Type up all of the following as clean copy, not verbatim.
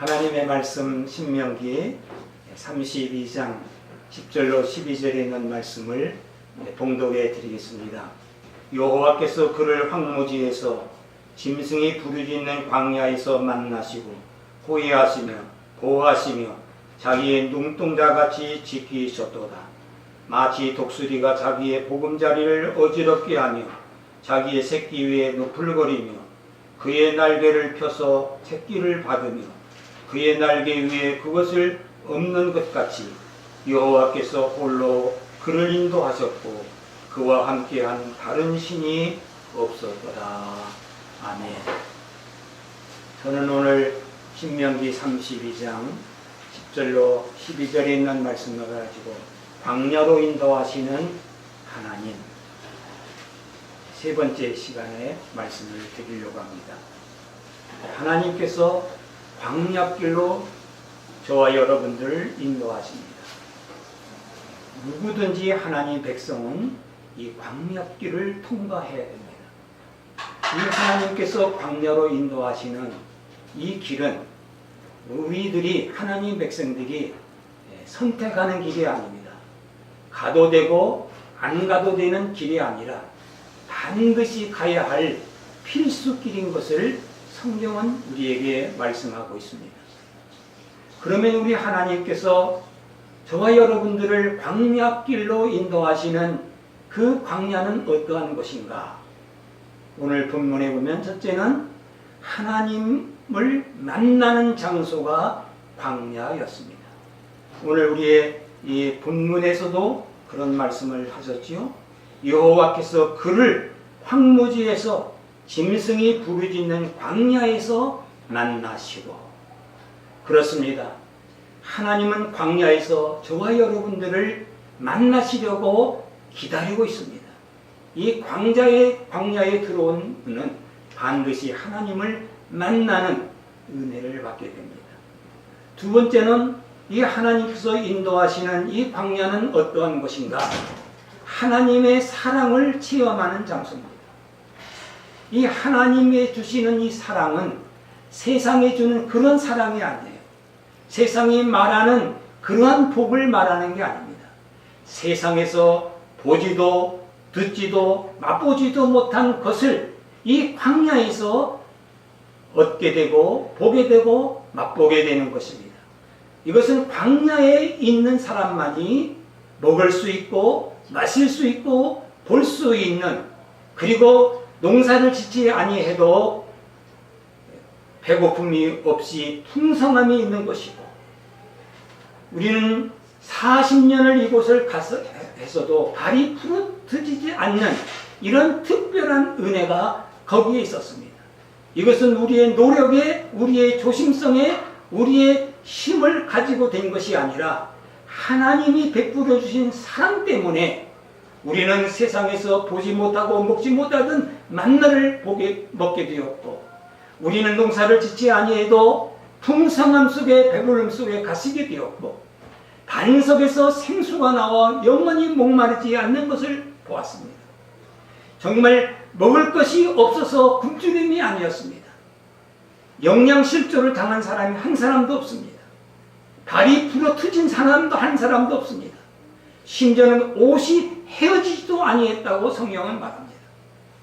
하나님의 말씀 신명기 32장 10절로 12절에 있는 말씀을 봉독해 드리겠습니다. 여호와께서 그를 황무지에서 짐승이 부르짖는 광야에서 만나시고 호위하시며 보호하시며 자기의 눈동자같이 지키셨도다. 마치 독수리가 자기의 보금자리를 어지럽게 하며 자기의 새끼 위에 노풀거리며 그의 날개를 펴서 새끼를 받으며 그의 날개 위에 그것을 엎는 것 같이 여호와께서 홀로 그를 인도하셨고 그와 함께한 다른 신이 없었더라. 아멘. 저는 오늘 신명기 32장 10절로 12절에 있는 말씀을 가지고 광야로 인도하시는 하나님, 세 번째 시간에 말씀을 드리려고 합니다. 하나님께서 광야길로 저와 여러분들을 인도하십니다. 누구든지 하나님 백성은 이 광야길을 통과해야 됩니다. 이 하나님께서 광야로 인도하시는 이 길은 우리들이, 하나님 백성들이 선택하는 길이 아닙니다. 가도 되고 안 가도 되는 길이 아니라 반드시 가야 할 필수길인 것을 성경은 우리에게 말씀하고 있습니다. 그러면 우리 하나님께서 저와 여러분들을 광야길로 인도하시는 그 광야는 어떠한 것인가? 오늘 본문에 보면 첫째는 하나님을 만나는 장소가 광야였습니다. 오늘 우리의 이 본문에서도 그런 말씀을 하셨지요. 여호와께서 그를 황무지에서 짐승이 부르짖는 광야에서 만나시고. 그렇습니다. 하나님은 광야에서 저와 여러분들을 만나시려고 기다리고 있습니다. 이 광야에 들어온 분은 반드시 하나님을 만나는 은혜를 받게 됩니다. 두 번째는 이 하나님께서 인도하시는 이 광야는 어떠한 것인가? 하나님의 사랑을 체험하는 장소입니다. 이 하나님의 주시는 이 사랑은 세상에 주는 그런 사랑이 아니에요. 세상이 말하는 그러한 복을 말하는 게 아닙니다. 세상에서 보지도 듣지도 맛보지도 못한 것을 이 광야에서 얻게 되고 보게 되고 맛보게 되는 것입니다. 이것은 광야에 있는 사람만이 먹을 수 있고 마실 수 있고 볼 수 있는, 그리고 농사를 짓지 아니해도 배고픔이 없이 풍성함이 있는 것이고, 우리는 40년을 이곳을 했어도 발이 부러뜨리지 않는 이런 특별한 은혜가 거기에 있었습니다. 이것은 우리의 노력에, 우리의 조심성에, 우리의 힘을 가지고 된 것이 아니라 하나님이 베풀어 주신 사랑 때문에 우리는 세상에서 보지 못하고 먹지 못하던 만나를 먹게 되었고, 우리는 농사를 짓지 아니해도 풍성함 속에 배부름 속에 가시게 되었고, 반석에서 생수가 나와 영원히 목마르지 않는 것을 보았습니다. 정말 먹을 것이 없어서 굶주림이 아니었습니다. 영양실조를 당한 사람이 한 사람도 없습니다. 발이 부러뜨진 사람도 한 사람도 없습니다. 심지어는 옷이 헤어지지도 아니했다고 성경은 말합니다.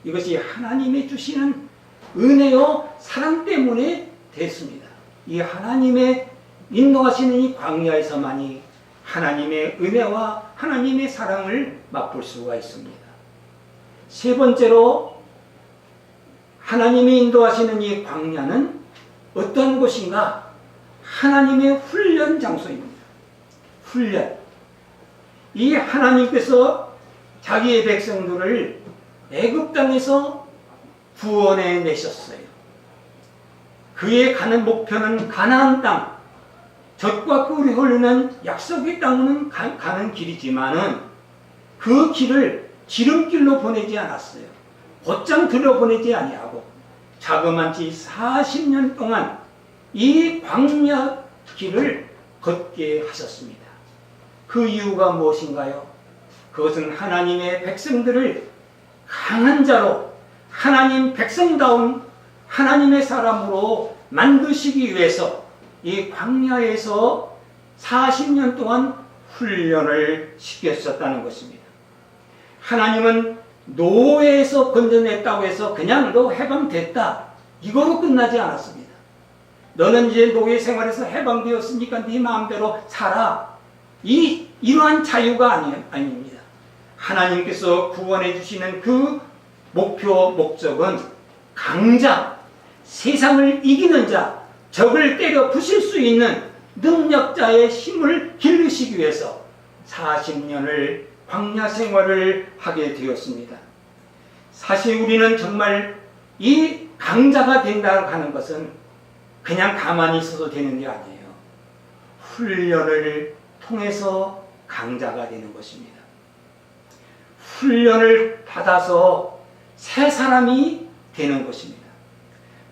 이것이 하나님의 주시는 은혜요 사랑 때문에 됐습니다. 이 하나님의 인도하시는 이 광야에서만이 하나님의 은혜와 하나님의 사랑을 맛볼 수가 있습니다. 세 번째로 하나님이 인도하시는 이 광야는 어떤 곳인가? 하나님의 훈련 장소입니다. 훈련. 이 하나님께서 자기의 백성들을 애굽 땅에서 구원해 내셨어요. 그의 가는 목표는 가나안 땅, 젖과 꿀이 흐르는 약속의 땅은 가는 길이지만은 그 길을 지름길로 보내지 않았어요. 곧장 들여보내지 아니하고 자그만치 40년 동안 이 광야 길을 걷게 하셨습니다. 그 이유가 무엇인가요? 그것은 하나님의 백성들을 강한 자로, 하나님 백성다운 하나님의 사람으로 만드시기 위해서 이 광야에서 40년 동안 훈련을 시켰었다는 것입니다. 하나님은 노예에서 건져냈다고 해서 그냥 너 해방됐다, 이거로 끝나지 않았습니다. 너는 이제 노예 생활에서 해방되었으니까 네 마음대로 살아, 이러한 자유가 아닙니다. 하나님께서 구원해 주시는 그 목표, 목적은 강자, 세상을 이기는 자, 적을 때려 부실 수 있는 능력자의 힘을 기르시기 위해서 40년을 광야 생활을 하게 되었습니다. 사실 우리는 정말 이 강자가 된다고 하는 것은 그냥 가만히 있어도 되는 게 아니에요. 훈련을 통해서 강자가 되는 것입니다. 훈련을 받아서 새 사람이 되는 것입니다.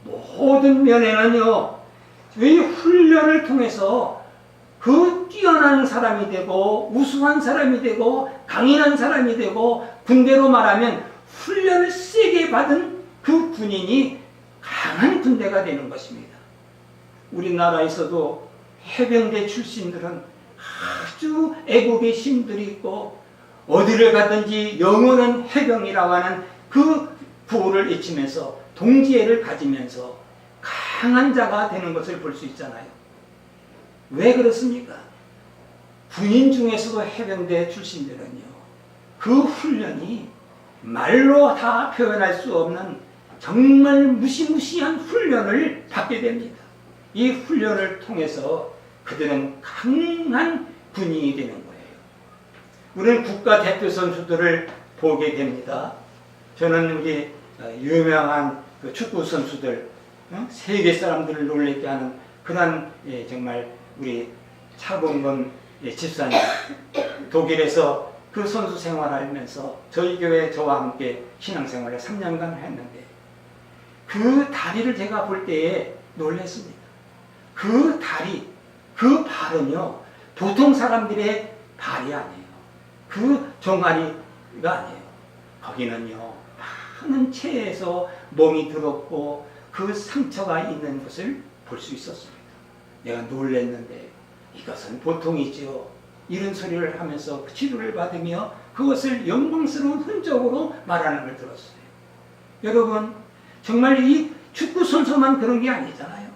모든 면에는요, 이 훈련을 통해서 그 뛰어난 사람이 되고 우수한 사람이 되고 강인한 사람이 되고, 군대로 말하면 훈련을 세게 받은 그 군인이 강한 군대가 되는 것입니다. 우리나라에서도 해병대 출신들은 아주 애국의 심들이 있고 어디를 가든지 영원한 해병이라고 하는 그 구호를 외치면서 동지애를 가지면서 강한 자가 되는 것을 볼 수 있잖아요. 왜 그렇습니까? 군인 중에서도 해병대 출신들은요, 그 훈련이 말로 다 표현할 수 없는 정말 무시무시한 훈련을 받게 됩니다. 이 훈련을 통해서 그들은 강한 군인이 되는 거예요. 우리는 국가대표 선수들을 보게 됩니다. 저는 우리 유명한 그 축구 선수들, 세계 사람들을 놀랍게 하는 그런 정말 우리 차범근 집사님, 독일에서 그 선수 생활을 하면서 저희 교회 저와 함께 신앙생활을 3년간 했는데 그 다리를 제가 볼 때에 놀랐습니다. 그 다리, 그 발은요, 보통 사람들의 발이 아니에요. 그 종아리가 아니에요. 거기는요, 많은 체에서 몸이 더럽고 그 상처가 있는 것을 볼 수 있었습니다. 내가 놀랐는데 이것은 보통이지요, 이런 소리를 하면서 치료를 받으며 그것을 영광스러운 흔적으로 말하는 걸 들었어요. 여러분, 정말 이 축구 선수만 그런 게 아니잖아요.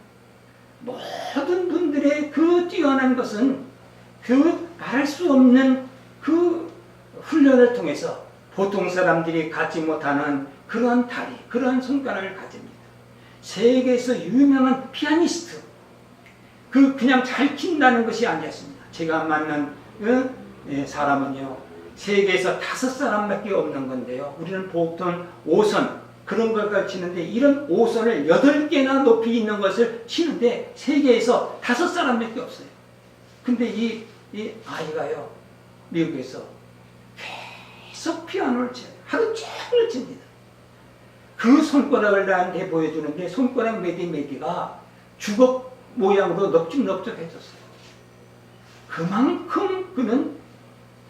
모든 분들의 그 뛰어난 것은 그 말할 수 없는 그 훈련을 통해서 보통 사람들이 갖지 못하는 그러한 다리, 그러한 손가락을 가집니다. 세계에서 유명한 피아니스트, 그냥 잘 친다는 것이 아니었습니다. 제가 만난 사람은요, 세계에서 5사람밖에 없는 건데요, 우리는 보통 5선 그런 걸 치는데 이런 5선을 8개나 높이 있는 것을 치는데 세계에서 5사람밖에 없어요. 근데 이 아이가요, 미국에서 계속 피아노를 쳐요. 하루 종일 칩니다. 그 손가락을 나한테 보여주는데 손가락 매디가 주걱 모양으로 넓적넓적해졌어요. 그만큼 그는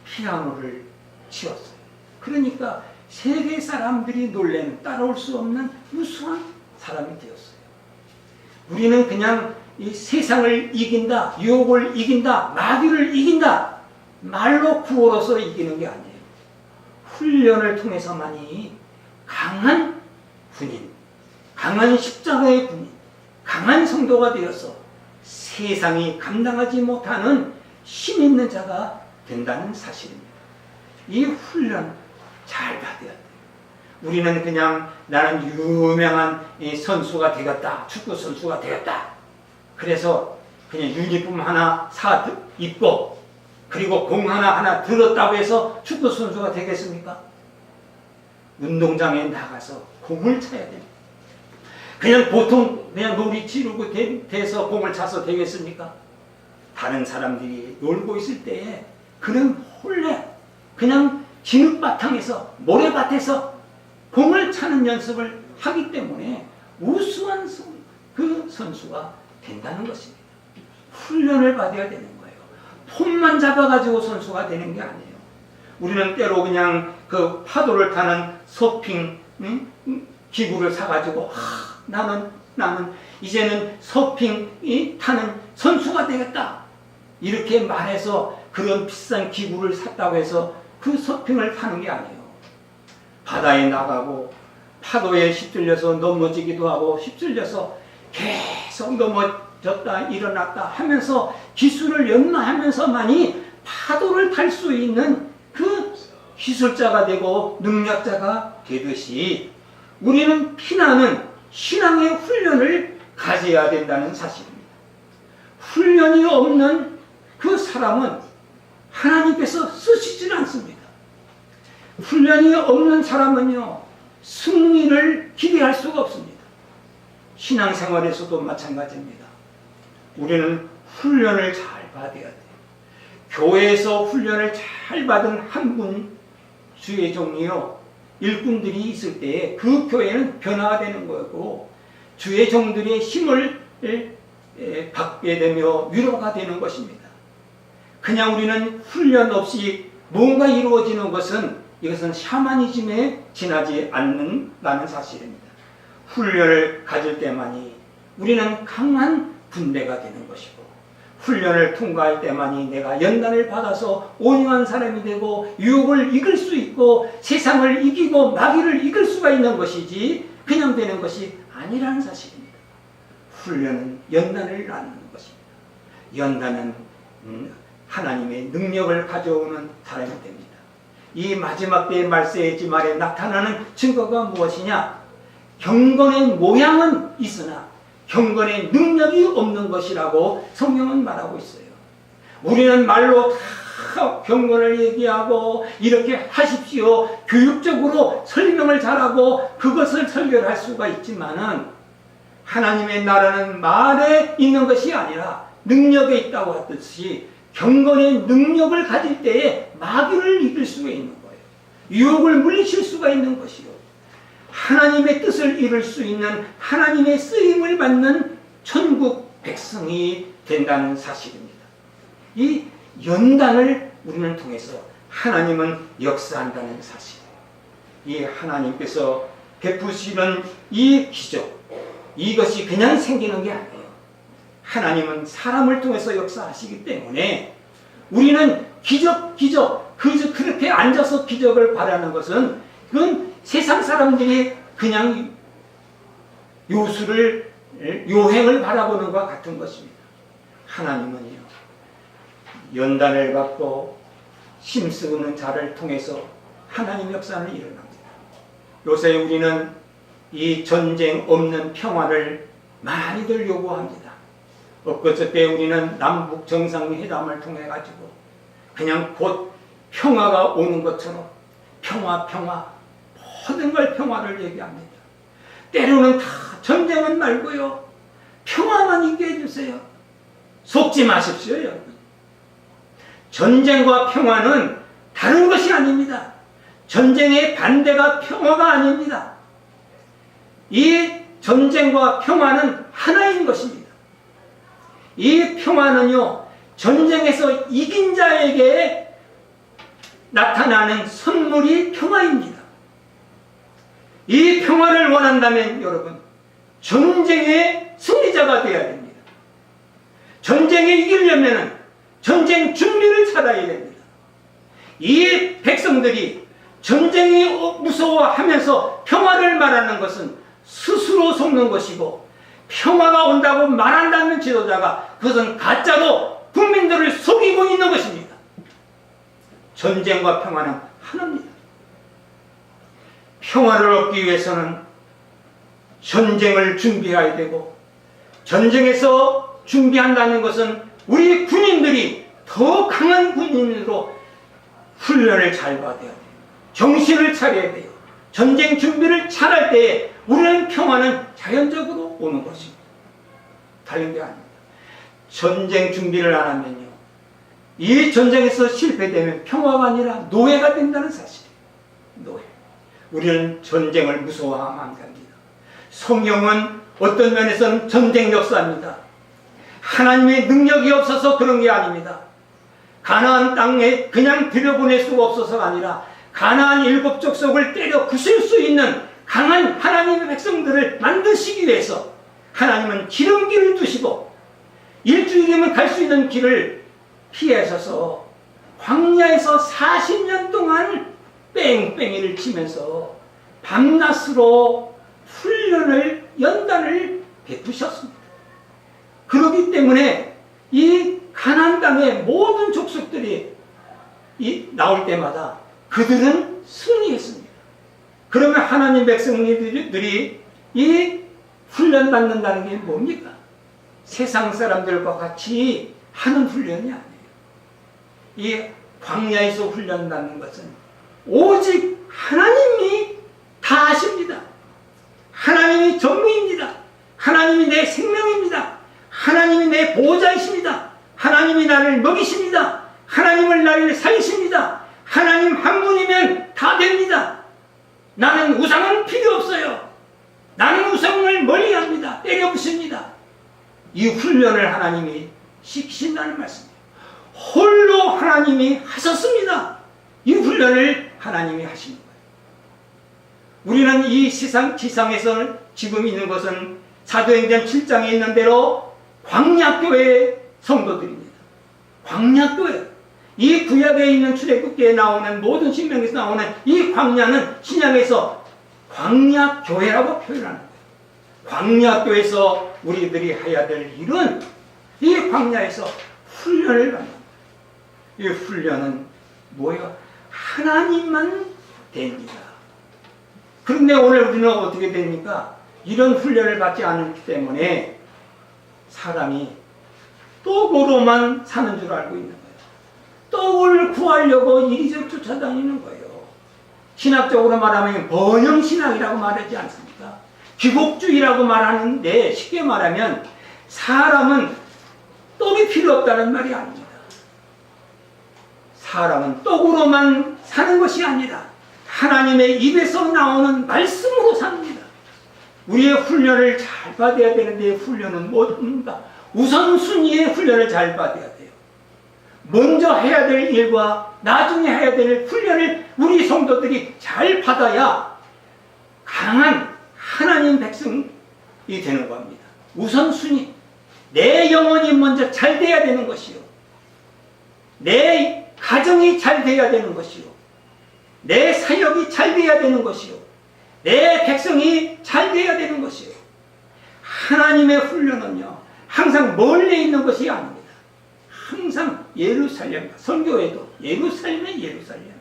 피아노를 치웠어요. 그러니까 세계 사람들이 놀래는, 따라올 수 없는 우수한 사람이 되었어요. 우리는 그냥 이 세상을 이긴다, 유혹을 이긴다, 마귀를 이긴다, 말로 구호로서 이기는 게 아니에요. 훈련을 통해서만이 강한 군인, 강한 십자가의 군인, 강한 성도가 되어서 세상이 감당하지 못하는 힘 있는 자가 된다는 사실입니다. 이 훈련 잘 받아야 돼요. 우리는 그냥 나는 유명한 선수가 되겠다, 축구 선수가 되겠다, 그래서 그냥 유니폼 하나 입고 그리고 공 하나 들었다고 해서 축구 선수가 되겠습니까? 운동장에 나가서 공을 차야 됩니다. 그냥 보통 그냥 놀이 치르고 돼서 공을 차서 되겠습니까? 다른 사람들이 놀고 있을 때에 그는 몰래 그냥 진흙바탕에서, 모래밭에서 공을 차는 연습을 하기 때문에 우수한 그 선수가 된다는 것입니다. 훈련을 받아야 되는 거예요. 폼만 잡아가지고 선수가 되는 게 아니에요. 우리는 때로 그냥 그 파도를 타는 서핑 기구를 사가지고 나는 이제는 서핑이 타는 선수가 되겠다. 이렇게 말해서 그런 비싼 기구를 샀다고 해서 그 서핑을 타는 게 아니에요. 바다에 나가고 파도에 휩쓸려서 넘어지기도 하고 휩쓸려서 계속 넘어졌다 일어났다 하면서 기술을 연마하면서만이 파도를 탈 수 있는 그 기술자가 되고 능력자가 되듯이 우리는 피나는 신앙의 훈련을 가져야 된다는 사실입니다. 훈련이 없는 그 사람은 하나님께서 쓰시질 않습니다. 훈련이 없는 사람은요, 승리를 기대할 수가 없습니다. 신앙생활에서도 마찬가지입니다. 우리는 훈련을 잘 받아야 돼요. 교회에서 훈련을 잘 받은 한 분 주의 종이요, 일꾼들이 있을 때에 그 교회는 변화가 되는 거고 주의 종들의 힘을 받게 되며 위로가 되는 것입니다. 그냥 우리는 훈련 없이 뭔가 이루어지는 것은 이것은 샤머니즘에 지나지 않는다는 사실입니다. 훈련을 가질 때만이 우리는 강한 군대가 되는 것이고 훈련을 통과할 때만이 내가 연단을 받아서 온유한 사람이 되고 유혹을 이길 수 있고 세상을 이기고 마귀를 이길 수가 있는 것이지 그냥 되는 것이 아니라는 사실입니다. 훈련은 연단을 낳는 것입니다. 연단은 하나님의 능력을 가져오는 사람이 됩니다. 이 마지막 때의 말세의 말에 나타나는 증거가 무엇이냐? 경건의 모양은 있으나 경건의 능력이 없는 것이라고 성경은 말하고 있어요. 우리는 말로 다 경건을 얘기하고 이렇게 하십시오 교육적으로 설명을 잘하고 그것을 설교를 할 수가 있지만은 하나님의 나라는 말에 있는 것이 아니라 능력에 있다고 하듯이 경건의 능력을 가질 때에 마귀를 이길 수가 있는 거예요. 유혹을 물리칠 수가 있는 것이요. 하나님의 뜻을 이룰 수 있는 하나님의 쓰임을 받는 천국 백성이 된다는 사실입니다. 이 연단을 우리는 통해서 하나님은 역사한다는 사실. 이 하나님께서 베푸시는 이 기적, 이것이 그냥 생기는 게 아니에요. 하나님은 사람을 통해서 역사하시기 때문에 우리는 기적, 그렇게 앉아서 기적을 바라는 것은 그건 세상 사람들이 그냥 요행을 바라보는 것과 같은 것입니다. 하나님은요, 연단을 받고 힘쓰는 자를 통해서 하나님 역사는 일어납니다. 요새 우리는 이 전쟁 없는 평화를 많이들 요구합니다. 엊그저께 우리는 남북 정상회담을 통해 가지고 그냥 곧 평화가 오는 것처럼 평화 모든 걸 평화를 얘기합니다. 때로는 다 전쟁은 말고요 평화만 있게 해주세요. 속지 마십시오 여러분. 전쟁과 평화는 다른 것이 아닙니다. 전쟁의 반대가 평화가 아닙니다. 이 전쟁과 평화는 하나인 것입니다. 이 평화는요, 전쟁에서 이긴 자에게 나타나는 선물이 평화입니다. 이 평화를 원한다면 여러분, 전쟁의 승리자가 되어야 됩니다. 전쟁에 이기려면 전쟁 준비를 잘해야 됩니다. 이 백성들이 전쟁이 무서워하면서 평화를 말하는 것은 스스로 속는 것이고, 평화가 온다고 말한다는 지도자가 그것은 가짜로 국민들을 속이고 있는 것입니다. 전쟁과 평화는 하나입니다. 평화를 얻기 위해서는 전쟁을 준비해야 되고, 전쟁에서 준비한다는 것은 우리 군인들이 더 강한 군인으로 훈련을 잘 받아야 돼요. 정신을 차려야 돼요. 전쟁 준비를 잘할 때에 우리는 평화는 자연적으로 오는 것입니다. 다른 게 아닙니다. 전쟁 준비를 안 하면요, 이 전쟁에서 실패되면 평화가 아니라 노예가 된다는 사실이에요. 노예. 우리는 전쟁을 무서워하면 안 됩니다. 성경은 어떤 면에서는 전쟁 역사입니다. 하나님의 능력이 없어서 그런 게 아닙니다. 가나안 땅에 그냥 들여보낼 수가 없어서가 아니라 가나안 7 족속을 때려 부술 수 있는 강한 하나님의 백성들을 만드시기 위해서 하나님은 기름길을 두시고 일주일이면 갈 수 있는 길을 피하셔서 광야에서 40년 동안 뺑뺑이를 치면서 밤낮으로 훈련을 연단을 베푸셨습니다. 그렇기 때문에 이 가나안 땅의 모든 족속들이 나올 때마다 그들은 승리했습니다. 그러면 하나님 백성들이 이 훈련받는다는 게 뭡니까? 세상 사람들과 같이 하는 훈련이 아니에요. 이 광야에서 훈련받는 것은 오직 하나님이 다 아십니다. 하나님이 전부입니다. 하나님이 내 생명입니다. 하나님이 내 보호자이십니다. 하나님이 나를 먹이십니다. 하나님을 나를 살리십니다. 하나님 한 분이면 다 됩니다. 나는 우상은 필요 없어요. 나는 우상을 멀리합니다. 때려 부숩니다. 이 훈련을 하나님이 시키신다는 말씀이에요. 홀로 하나님이 하셨습니다. 이 훈련을 하나님이 하신 거예요. 우리는 이 지상에서 지금 있는 것은 사도행전 7장에 있는 대로 광야교회 성도들입니다. 광야교회. 이 구약에 있는 출애굽기에 나오는 모든 신명에서 나오는 이 광야는 신약에서 광야교회라고 표현하는 거예요. 광야교회에서 우리들이 해야 될 일은 이 광야에서 훈련을 받는 거예요. 이 훈련은 뭐예요? 하나님만 됩니다. 그런데 오늘 우리는 어떻게 됩니까? 이런 훈련을 받지 않기 때문에 사람이 떡으로만 사는 줄 알고 있는 거예요. 떡을 구하려고 이리저리 쫓아다니는 거예요. 신학적으로 말하면 번영신학이라고 말하지 않습니까? 귀국주의라고 말하는데 쉽게 말하면 사람은 떡이 필요 없다는 말이 아닙니다. 사람은 떡으로만 사는 것이 아니라 하나님의 입에서 나오는 말씀으로 삽니다. 우리의 훈련을 잘 받아야 되는데 훈련은 뭔가? 우선순위의 훈련을 잘 받아야 돼요. 먼저 해야 될 일과 나중에 해야 될 훈련을 우리 성도들이 잘 받아야 강한 하나님 백성이 되는 겁니다. 우선순위. 내 영혼이 먼저 잘 돼야 되는 것이요. 내 가정이 잘 돼야 되는 것이요. 내 사역이 잘 돼야 되는 것이요. 내 백성이 잘 돼야 되는 것이요. 하나님의 훈련은요, 항상 멀리 있는 것이 아닙니다. 항상 예루살렘, 선교에도 예루살렘의 예루살렘,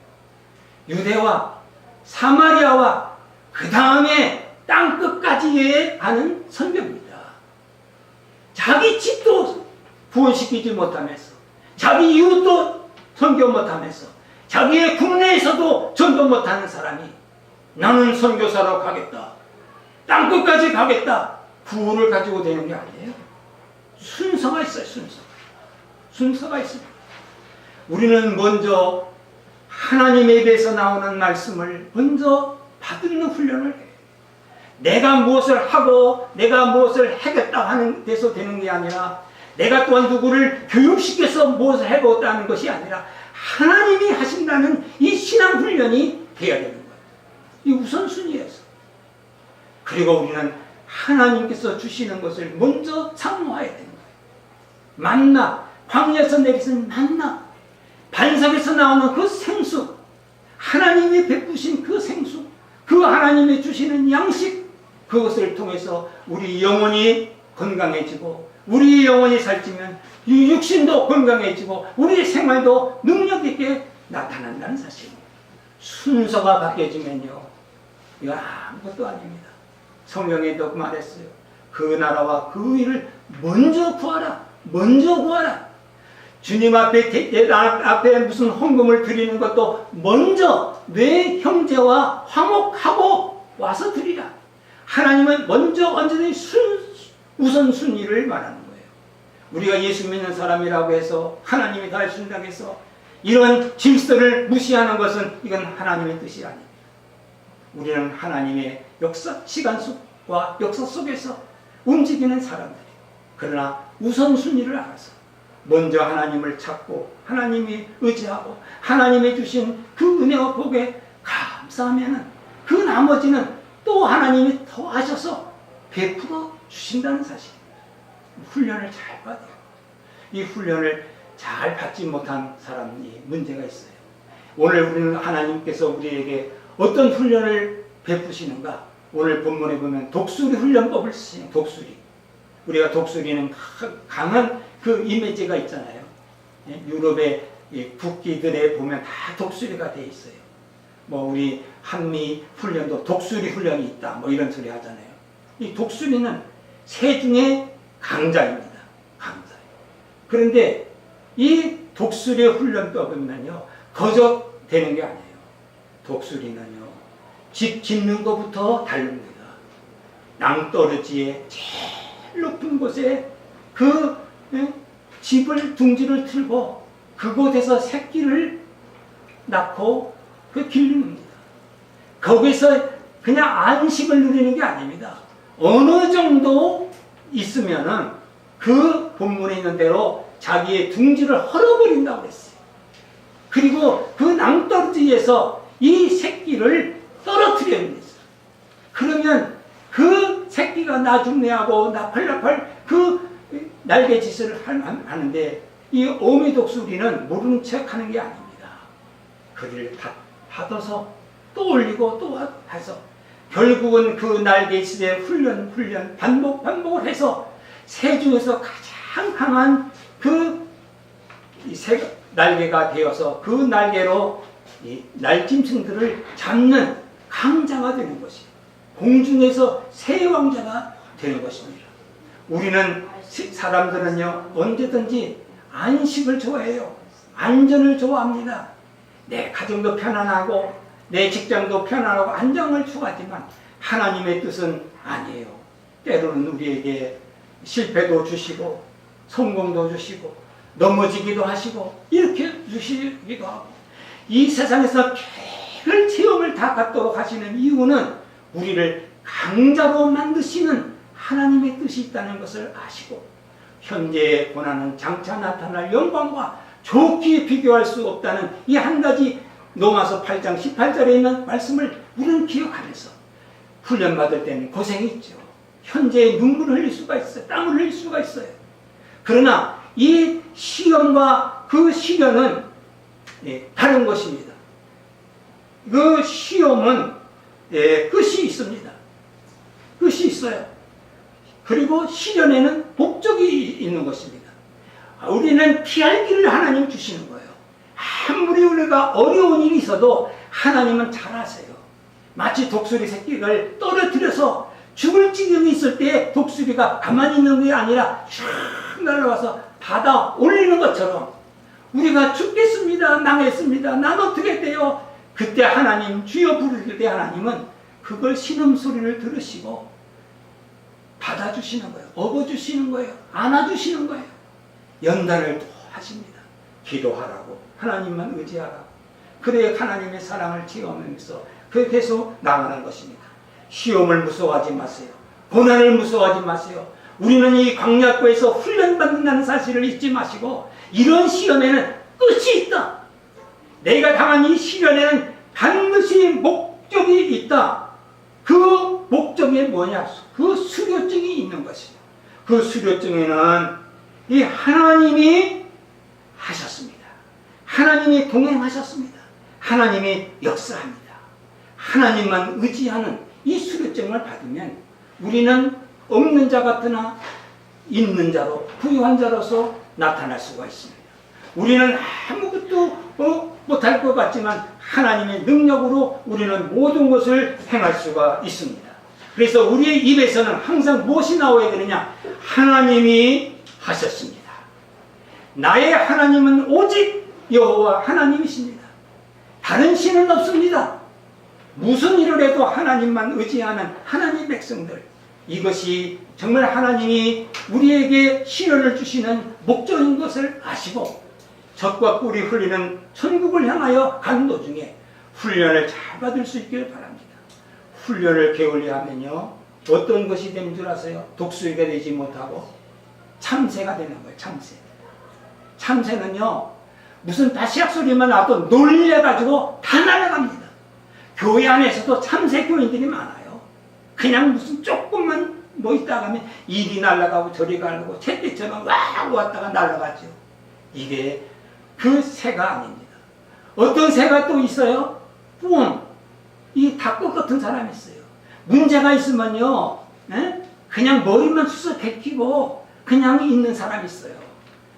유대와 사마리아와 그 다음에 땅끝까지 하는 선교입니다. 자기 집도 구원시키지 못하면서, 자기 이웃도 선교 못하면서, 자기의 국내에서도 전도 못하는 사람이 나는 선교사로 가겠다, 땅끝까지 가겠다, 구원을 가지고 되는 게 아니에요. 순서가 있어요. 순서가 있습니다. 우리는 먼저 하나님에 대해서 나오는 말씀을 먼저 받는 훈련을 해요. 내가 무엇을 하고 내가 무엇을 하겠다 하는 데서 되는 게 아니라, 내가 또한 누구를 교육시켜서 무엇을 해보겠다는 것이 아니라 하나님이 하신다는 이 신앙 훈련이 되어야 되는 거예요. 이 우선순위에서. 그리고 우리는 하나님께서 주시는 것을 먼저 사모해야 되는 거예요. 만나, 광야에서 내리신 만나, 반석에서 나오는 그 생수, 하나님이 베푸신 그 생수, 그 하나님이 주시는 양식, 그것을 통해서 우리 영혼이 건강해지고, 우리 영혼이 살찌면 이 육신도 건강해지고 우리 생활도 능력 있게 나타난다는 사실입니다. 순서가 바뀌어지면요, 이거 아무것도 아닙니다. 성경에도 말했어요. 그 나라와 그 의를 먼저 구하라. 먼저 구하라. 주님 앞에 무슨 헌금을 드리는 것도 먼저 내 형제와 화목하고 와서 드리라. 하나님은 먼저 언제든지 우선순위를 말하는 거예요. 우리가 예수 믿는 사람이라고 해서 하나님이 다 해준다고 해서 이런 질서를 무시하는 것은 이건 하나님의 뜻이 아닙니다. 우리는 하나님의 역사, 시간 속과 역사 속에서 움직이는 사람들이에요. 그러나 우선순위를 알아서 먼저 하나님을 찾고 하나님이 의지하고 하나님이 주신 그 은혜와 복에 감사하면 그 나머지는 또 하나님이 더 하셔서 베풀어 주신다는 사실입니다. 훈련을 잘 받아요. 이 훈련을 잘 받지 못한 사람이 문제가 있어요. 오늘 우리는 하나님께서 우리에게 어떤 훈련을 베푸시는가? 오늘 본문에 보면 독수리 훈련법을 쓰시는 독수리. 우리가 독수리는 강한 그 이미지가 있잖아요. 유럽의 국기들에 보면 다 독수리가 돼 있어요. 뭐 우리 한미 훈련도 독수리 훈련이 있다. 뭐 이런 소리 하잖아요. 이 독수리는 새 중에 강자입니다. 강자. 그런데 이 독수리의 훈련법은요, 거적되는 게 아니에요. 독수리는요, 집 짓는 것부터 다릅니다. 낭떠러지에 제일 높은 곳에 그 집을 둥지를 틀고 그곳에서 새끼를 낳고 그 길릅니다. 거기서 그냥 안식을 누리는 게 아닙니다. 어느 정도 있으면은 그 본문에 있는 대로 자기의 둥지를 헐어버린다고 했어요. 그리고 그 낭떠러지에서 이 새끼를 떨어뜨려야 됩니다. 그러면 그 새끼가 나중내하고 나팔나팔 그 날개짓을 하는데 이 어미독수리는 모르는 척 하는 게 아닙니다. 그를 받아서 또 올리고 또 해서 결국은 그 날개짓의 훈련 반복을 해서 새 중에서 가장 강한 그 날개가 되어서 그 날개로 이 날짐승들을 잡는 강자가 되는 것이에요. 공중에서 새 왕자가 되는 것입니다. 우리는 사람들은요, 언제든지 안식을 좋아해요. 안전을 좋아합니다. 내 가정도 편안하고 내 직장도 편안하고 안정을 추구하지만 하나님의 뜻은 아니에요. 때로는 우리에게 실패도 주시고 성공도 주시고 넘어지기도 하시고 이렇게 주시기도 하고, 이 세상에서 별 체험을 다 갖도록 하시는 이유는 우리를 강자로 만드시는 하나님의 뜻이 있다는 것을 아시고, 현재의 고난은 장차 나타날 영광과 좋게 비교할 수 없다는 이 한 가지 로마서 8장 18절에 있는 말씀을 우리는 기억하면서 훈련받을 때는 고생이 있죠. 현재의 눈물을 흘릴 수가 있어요. 땀을 흘릴 수가 있어요. 그러나 이 시험과 그 시련은 다른 것입니다. 그 시험은 끝이 있습니다. 끝이 있어요. 그리고 시련에는 목적이 있는 것입니다. 우리는 피할 길을 하나님 주시는 거예요. 아무리 우리가 어려운 일이 있어도 하나님은 잘 아세요. 마치 독수리 새끼를 떨어뜨려서 죽을 지경이 있을 때 독수리가 가만히 있는 게 아니라 슉 날아와서 받아 올리는 것처럼, 우리가 죽겠습니다, 망했습니다, 난 어떻게 돼요? 그때 하나님 주여 부를 때 하나님은 그걸 신음소리를 들으시고 받아주시는 거예요. 업어주시는 거예요. 안아주시는 거예요. 연단을 또 하십니다. 기도하라고, 하나님만 의지하라고. 그래야 하나님의 사랑을 체험하면서 그렇게 해서 나가는 것입니다. 시험을 무서워하지 마세요. 고난을 무서워하지 마세요. 우리는 이 광야고에서 훈련받는다는 사실을 잊지 마시고, 이런 시험에는 끝이 있다. 내가 당한 이 시련에는 반드시 목적이 있다. 그 목적이 뭐냐? 그 수료증이 있는 것입니다. 그 수료증에는 이 하나님이 하셨습니다. 하나님이 동행하셨습니다. 하나님이 역사합니다. 하나님만 의지하는 이 수료증을 받으면 우리는 없는 자 같으나 있는 자로, 부유한 자로서 나타날 수가 있습니다. 우리는 아무것도 못할 것 같지만 하나님의 능력으로 우리는 모든 것을 행할 수가 있습니다. 그래서 우리의 입에서는 항상 무엇이 나와야 되느냐? 하나님이 하셨습니다. 나의 하나님은 오직 여호와 하나님이십니다. 다른 신은 없습니다. 무슨 일을 해도 하나님만 의지하는 하나님 백성들, 이것이 정말 하나님이 우리에게 시련을 주시는 목적인 것을 아시고 젖과 꿀이 흘리는 천국을 향하여 가는 도중에 훈련을 잘 받을 수 있기를 바랍니다. 훈련을 게을리하면요, 어떤 것이 되는 줄 아세요? 독수리가 되지 못하고 참새가 되는 거예요. 참새. 참새는요, 무슨 다시약 소리만 나도 놀래가지고 다 날아갑니다. 교회 안에서도 참새 교인들이 많아요. 그냥 무슨 조금만 뭐 있다가 하면 이리 날아가고 저리 가고 잿빛처럼 와 왔다가 날아가죠. 이게 그 새가 아닙니다. 어떤 새가 또 있어요? 뿜. 이 닭것 같은 사람이 있어요. 문제가 있으면요, 에? 그냥 머리만 쑤서 베끼고 그냥 있는 사람이 있어요.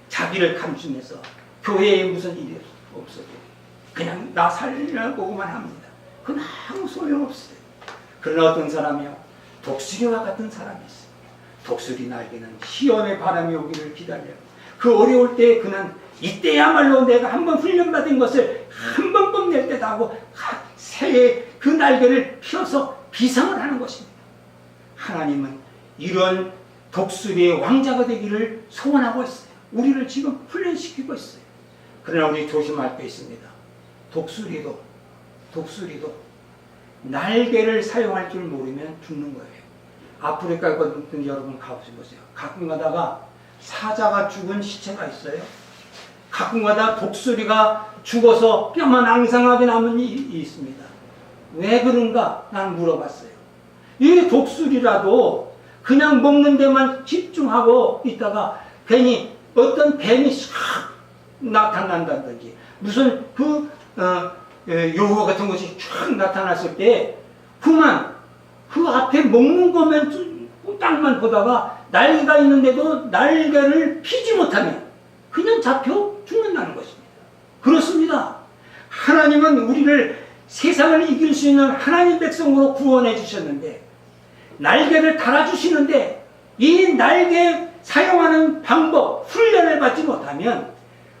자기를 감추면서 교회에 무슨 일이 없어도 그냥 나 살려고만 합니다. 그건 아무 소용없어요. 그러나 어떤 사람이요, 독수리와 같은 사람이 있어요. 독수리 날개는 시험의 바람이 오기를 기다려요. 그 어려울 때 그는 이때야말로 내가 한번 훈련받은 것을 한 번 뽐낼 때다 하고 새의 그 날개를 펴서 비상을 하는 것입니다. 하나님은 이런 독수리의 왕자가 되기를 소원하고 있어요. 우리를 지금 훈련시키고 있어요. 그러나 우리 조심할 게 있습니다. 독수리도 날개를 사용할 줄 모르면 죽는 거예요. 아프리카 같은 여러분 가보세요. 가끔 가다가 사자가 죽은 시체가 있어요. 가끔 가다 독수리가 죽어서 뼈만 앙상하게 남은 일이 있습니다. 왜 그런가? 난 물어봤어요. 이 독수리라도 그냥 먹는 데만 집중하고 있다가 괜히 어떤 뱀이 싹 나타난다든지 무슨 요거 같은 것이 쫙 나타났을 때 그만 그 앞에 먹는 거면 땅만 보다가 날개가 있는데도 날개를 피지 못하면 그냥 잡혀 죽는다는 것입니다. 그렇습니다. 하나님은 우리를 세상을 이길 수 있는 하나님 백성으로 구원해 주셨는데 날개를 달아주시는데 이 날개 사용하는 방법, 훈련을 받지 못하면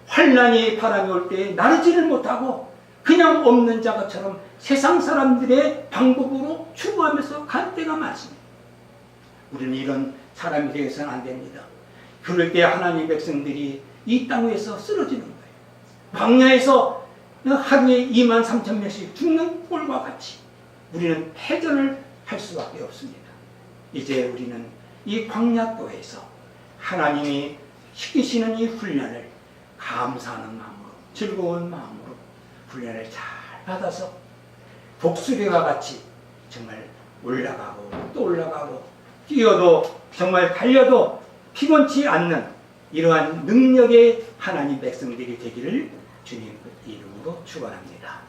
환난이 바람이 올 때 나르지를 못하고 그냥 없는 자처럼 세상 사람들의 방법으로 추구하면서 갈 때가 많습니다. 우리는 이런 사람이 되어서는 안 됩니다. 그럴 때 하나님 백성들이 이 땅 위에서 쓰러지는 거예요. 광야에서 하루에 23,000명씩 죽는 꼴과 같이 우리는 패전을 할 수밖에 없습니다. 이제 우리는 이 광야도에서 하나님이 시키시는 이 훈련을 감사하는 마음으로, 즐거운 마음으로 훈련을 잘 받아서 독수리와 같이 정말 올라가고 또 올라가고 뛰어도 정말 달려도 피곤치 않는 이러한 능력의 하나님 백성들이 되기를 주님 이름으로 축원합니다.